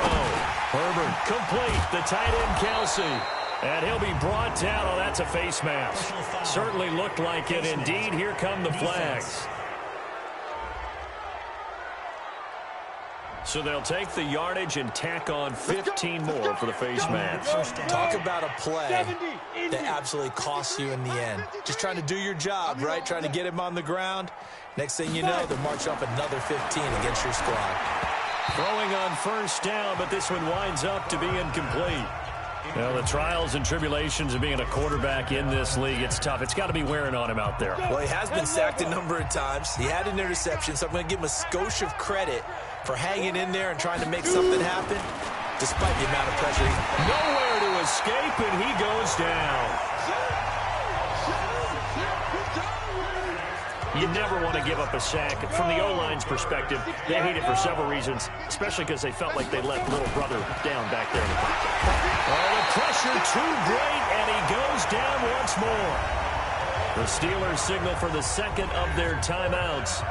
Herbert complete. The tight end Kelsey. And he'll be brought down. Oh, that's a face mask. Certainly looked like it. Indeed, here come the flags. So they'll take the yardage and tack on 15 more for the face mask. Talk about a play that absolutely costs you in the end. Just trying to do your job, right? Trying to get him on the ground. Next thing you know, they'll march up another 15 against your squad. Throwing on 1st down, but this one winds up to be incomplete. Well, the trials and tribulations of being a quarterback in this league, it's tough. It's got to be wearing on him out there. Well, he has been sacked a number of times. He had an interception, so I'm going to give him a skosh of credit for hanging in there and trying to make something happen, despite the amount of pressure. Nowhere to escape, and he goes down. You never want to give up a sack. From the O-line's perspective, they hate it for several reasons, especially because they felt like they let little brother down back there in the pocket. Oh, the pressure too great, and he goes down once more. The Steelers signal for the 2nd of their timeouts.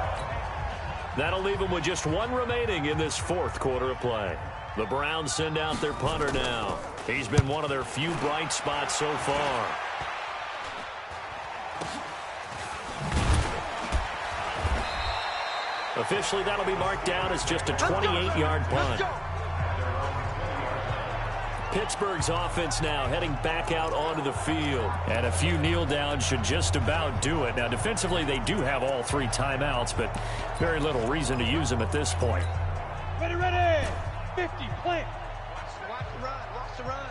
That'll leave them with just 1 remaining in this 4th quarter of play. The Browns send out their punter now. He's been one of their few bright spots so far. Officially, that'll be marked down as just a 28-yard punt. Pittsburgh's offense now heading back out onto the field. And a few kneel downs should just about do it. Now, defensively, they do have all 3 timeouts, but very little reason to use them at this point. Ready, 50, plant. Watch the run.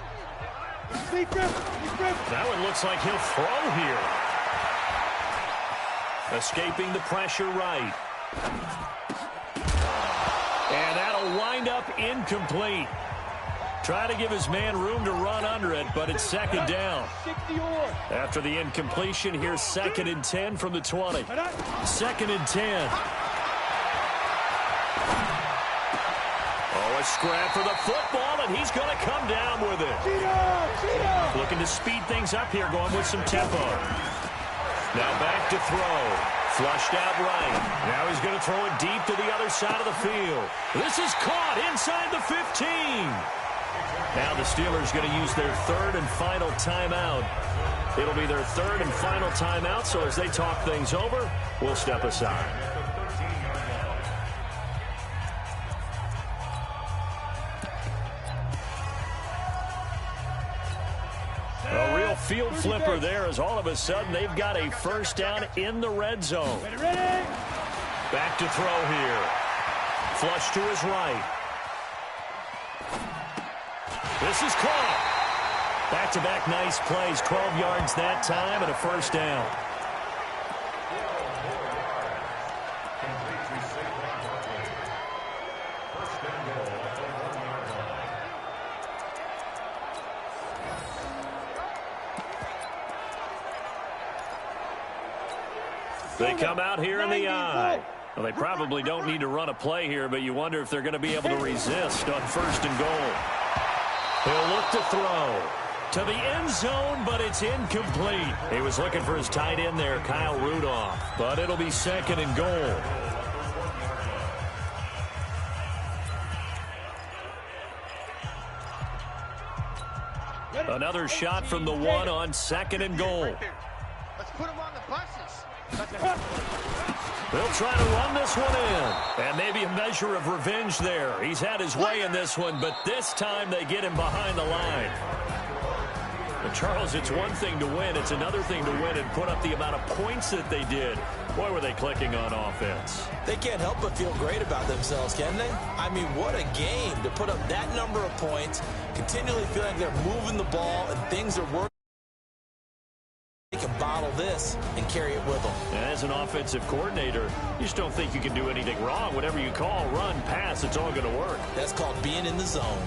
That one looks like he'll throw here. Escaping the pressure right. And that'll wind up incomplete. Try to give his man room to run under it, but it's 2nd down. After the incompletion, here's 2nd and 10 from the 20. 2nd and 10. Oh, a scrap for the football, and he's going to come down with it. Looking to speed things up here, going with some tempo. Now back to throw. Flushed out right. Now he's going to throw it deep to the other side of the field. This is caught inside the 15. Now the Steelers going to use their 3rd and final timeout. It'll be their 3rd and final timeout, so as they talk things over, we'll step aside. A real field flipper there as all of a sudden they've got a 1st down in the red zone. Back to throw here. Flush to his right. This is caught. Back-to-back nice plays. 12 yards that time and a 1st down. They come out here in the eye. Well, they probably don't need to run a play here, but you wonder if they're going to be able to resist on 1st and goal. He'll look to throw to the end zone, but it's incomplete. He was looking for his tight end there, Kyle Rudolph, but it'll be 2nd and goal. Another shot from the 1 on 2nd and goal. Let's put him on the buses. They'll try to run this one in. And maybe a measure of revenge there. He's had his way in this one, but this time they get him behind the line. But Charles, it's one thing to win. It's another thing to win and put up the amount of points that they did. Boy, were they clicking on offense. They can't help but feel great about themselves, can they? I mean, what a game to put up that number of points, continually feeling like they're moving the ball and things are working. They can bottle this and carry it with them. And as an offensive coordinator, you just don't think you can do anything wrong. Whatever you call, run, pass, it's all going to work. That's called being in the zone.